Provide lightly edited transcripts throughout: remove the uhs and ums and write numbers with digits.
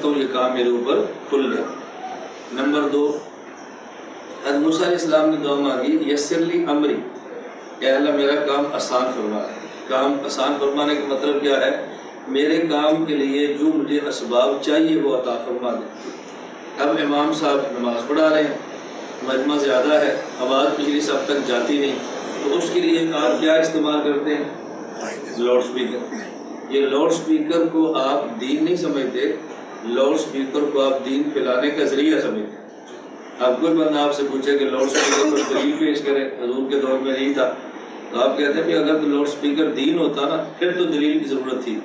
کرتا ہوں یہ کام میرے اوپر کھل گیا۔ نمبر 2، حضرت موسیٰ علیہ السلام نے دعا مانگی یسر لی امری، کہ اللہ میرا کام آسان فرما دے۔ کام آسان فرمانے کا مطلب کیا ہے؟ میرے کام کے لیے جو مجھے اسباب چاہیے وہ عطا فرما دے۔ اب امام صاحب نماز پڑھا رہے ہیں، مجمع زیادہ ہے، آواز پچھلی سب تک جاتی نہیں، تو اس کے لیے آپ کیا استعمال کرتے ہیں؟ Loud speaker. یہ لاؤڈ سپیکر کو آپ دین نہیں سمجھتے، لاؤڈ سپیکر کو آپ دین پھیلانے کا ذریعہ سمجھتے ہیں۔ اب کوئی بندہ آپ سے پوچھے کہ لاؤڈ سپیکر پر دلیل پیش کرے، حضور کے دور میں نہیں تھا، تو آپ کہتے ہیں کہ اگر تو لاؤڈ سپیکر دین ہوتا نا پھر تو دلیل کی ضرورت تھی۔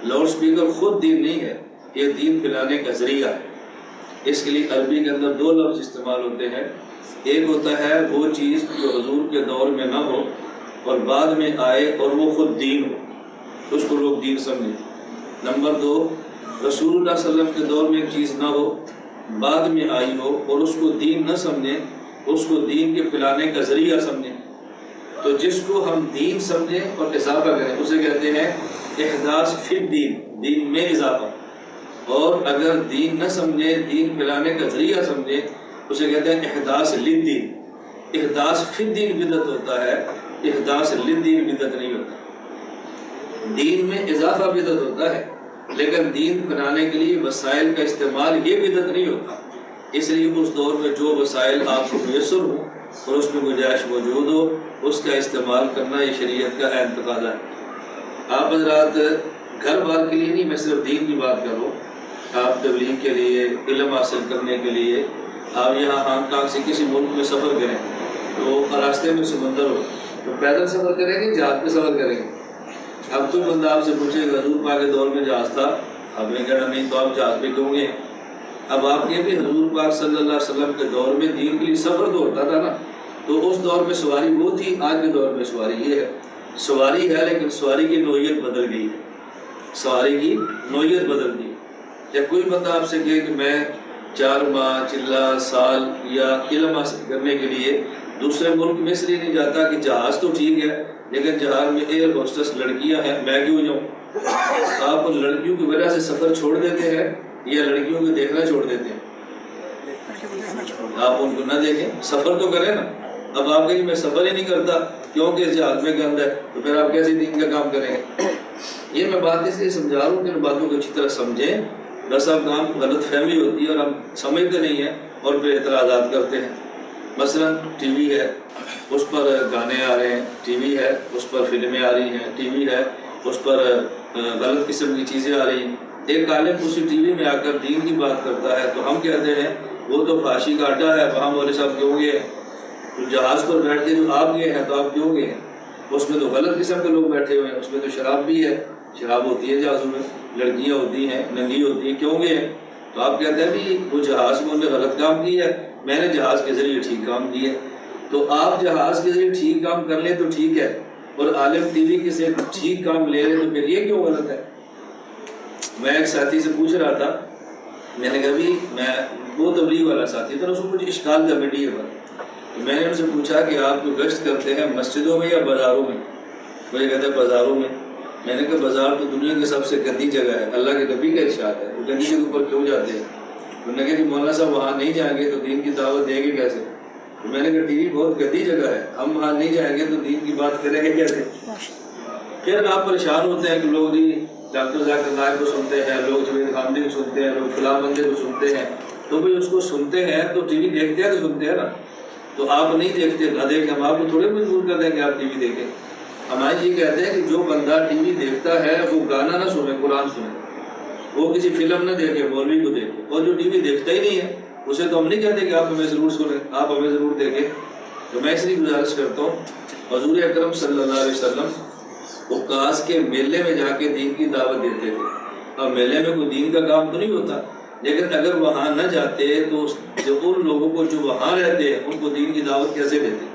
لاؤڈ سپیکر خود دین نہیں ہے، یہ دین پھیلانے کا ذریعہ ہے۔ اس کے لیے عربی کے اندر 2 لفظ استعمال ہوتے ہیں، ایک ہوتا ہے وہ چیز جو حضور کے دور میں نہ ہو اور بعد میں آئے اور وہ خود دین ہو، اس کو لوگ دین سمجھیں۔ نمبر 2، رسول اللہ صلی اللہ علیہ وسلم کے دور میں ایک چیز نہ ہو، بعد میں آئی ہو اور اس کو دین نہ سمجھیں، اس کو دین کے پھیلانے کا ذریعہ سمجھیں۔ تو جس کو ہم دین سمجھیں اور اضافہ کریں اسے کہتے ہیں احداث فی الدین، دین میں اضافہ۔ اور اگر دین نہ سمجھیں، دین پھیلانے کا ذریعہ سمجھیں، اسے کہتے ہیں احداث للدین۔ احداث فی الدین بدعت ہوتا ہے، احداث للدین بدعت نہیں ہوتا۔ دین میں اضافہ بدعت ہوتا ہے، لیکن دین بنانے کے لیے وسائل کا استعمال یہ بدعت نہیں ہوتا۔ اس لیے اس دور میں جو وسائل آپ کو میسر ہوں اور اس میں گنجائش موجود ہو، اس کا استعمال کرنا یہ شریعت کا اہم تقاضا ہے۔ آپ حضرات گھر بار کے لیے نہیں، میں صرف دین کی بات کر رہا ہوں، آپ تبلیغ کے لیے، علم حاصل کرنے کے لیے، آپ یہاں ہانگ کانگ سے کسی ملک میں سفر کریں تو راستے میں سمندر ہو تو پیدل سفر کریں گے، جہاز پہ سفر کریں گے؟ اب کوئی بندہ آپ سے پوچھے کہ حضور پاک کے دور میں جہاز تھا، آپ نے کہنا نہیں، تو آپ جہاز پہ کیوں گے؟ اب آپ یہ بھی حضور پاک صلی اللہ علیہ وسلم کے دور میں دین کے لیے سفر تو ہوتا تھا نا، تو اس دور میں سواری وہ تھی، آج کے دور میں سواری یہ ہے۔ سواری ہے لیکن سواری کی نوعیت بدل گئی ہے، سواری کی نوعیت بدل گئی۔ جب کوئی بندہ آپ سے کہے کہ میں 4 ماہ، چلا سال یا علم حاصل کرنے کے لیے دوسرے ملک میں اس لیے نہیں جاتا کہ جہاز تو ٹھیک ہے لیکن جہاز میں ایئر ہوسٹس لڑکیاں ہیں، میں کیوں جاؤں؟ آپ ان لڑکیوں کی وجہ سے سفر چھوڑ دیتے ہیں یا لڑکیوں کو دیکھنا چھوڑ دیتے ہیں؟ آپ ان کو نہ دیکھیں، سفر تو کریں نا۔ اب آپ کہیں میں سفر ہی نہیں کرتا کیونکہ جہاز میں گند ہے، تو پھر آپ کیسے دین کا کام کریں گے؟ یہ میں بات اس لیے سمجھا رہا ہوں کہ ان باتوں کو اچھی طرح سمجھیں، بس اب کام غلط فہمی ہوتی ہے اور ہم سمجھتے نہیں ہیں اور پھر اعتراضات کرتے ہیں۔ مثلا ٹی وی ہے، اس پر گانے آ رہے ہیں، ٹی وی ہے اس پر فلمیں آ رہی ہیں، ٹی وی ہے اس پر غلط قسم کی چیزیں آ رہی ہیں۔ ایک عالم اسی ٹی وی میں آ کر دین کی بات کرتا ہے تو ہم کہتے ہیں وہ تو فحاشی کا اڈا ہے، وہاں مولوی صاحب کیوں گئے؟ جہاز پر بیٹھ کے جو آپ گئے ہیں تو آپ کیوں گئے ہیں؟ اس میں تو غلط قسم کے لوگ بیٹھے ہوئے ہیں، اس میں تو شراب بھی ہے، شراب ہوتی ہے جہازوں میں، لڑکیاں ہوتی ہیں، ننگی ہوتی ہیں، کیوں گئے ہیں؟ تو آپ کہتے ہیں بھی وہ جہاز میں انہوں نے غلط کام کیا ہے، میں نے جہاز کے ذریعے ٹھیک کام کیا ہے۔ تو آپ جہاز کے ذریعے ٹھیک کام کر لیں تو ٹھیک ہے، اور عالم ٹی وی کے سے ٹھیک کام لے رہے تو پھر یہ کیوں غلط ہے؟ میں ایک ساتھی سے پوچھ رہا تھا، میں نے کہا بھی میں وہ تبلیغ والا ساتھی تھا، اس کو کچھ اشکال کا میڈیا پر، تو میں نے ان سے پوچھا کہ آپ جو گشت کرتے ہیں مسجدوں میں یا بازاروں میں؟ مجھے کہتے ہیں بازاروں میں۔ میں نے کہا بازار تو دنیا کی سب سے گندی جگہ ہے، اللہ کے نبی کا ارشاد ہے، تو گندی جگہ پر کیوں جاتے ہیں؟ انہوں نے کہا کہ مولانا صاحب وہاں نہیں جائیں گے تو دین کی دعوت دیں گے کیسے؟ تو میں نے کہا ٹی وی بہت گندی جگہ ہے، ہم وہاں نہیں جائیں گے تو دین کی بات کریں گے کیسے؟ پھر آپ پریشان ہوتے ہیں کہ لوگ جی ڈاکٹر ذاکر نائک کو سنتے ہیں، لوگ جوید خامدی کو سنتے ہیں، لوگ فلاں بندے کو سنتے ہیں، تو بھائی اس کو سنتے ہیں تو ٹی وی دیکھتے ہیں تو سنتے ہیں نا۔ تو آپ نہیں دیکھتے نہ دیکھیں، ہم آپ کو تھوڑے مجبور کر دیں کہ آپ ٹی وی دیکھیں۔ ہمارے یہ کہتے ہیں کہ جو بندہ ٹی وی دیکھتا ہے وہ گانا نہ سنے، قرآن سنے، وہ کسی فلم نہ دیکھے، مولوی کو دیکھے، اور جو ٹی وی دیکھتا ہی نہیں ہے اسے تو ہم نہیں کہتے کہ آپ ہمیں ضرور سنیں، آپ ہمیں ضرور دیکھیں۔ تو میں اس لیے گزارش کرتا ہوں، حضور اکرم صلی اللہ علیہ وسلم عکاظ کے میلے میں جا کے دین کی دعوت دیتے تھے۔ اب میلے میں کوئی دین کا کام تو نہیں ہوتا، لیکن اگر وہاں نہ جاتے تو جو ان لوگوں کو جو وہاں رہتے ہیں ان کو دین کی دعوت کیسے دیتے؟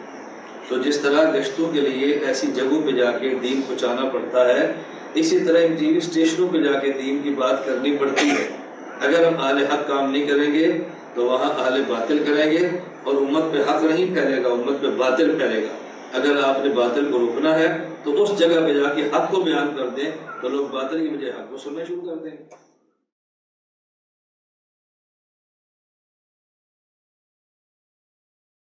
تو جس طرح گشتوں کے لیے ایسی جگہوں پہ جا کے دین پہنچانا پڑتا ہے، اسی طرح ٹی وی اسٹیشنوں پہ جا کے دین کی بات کرنی پڑتی ہے۔ اگر ہم اہل حق کام نہیں کریں گے تو وہاں اہل باطل کریں گے، اور امت پہ حق نہیں پھیلے گا، امت پہ باطل پھیلے گا۔ اگر آپ نے باطل کو روکنا ہے تو اس جگہ پہ جا کے حق کو بیان کر دیں تو لوگ باطل کی بجائے حق کو سننا شروع کر دیں گے۔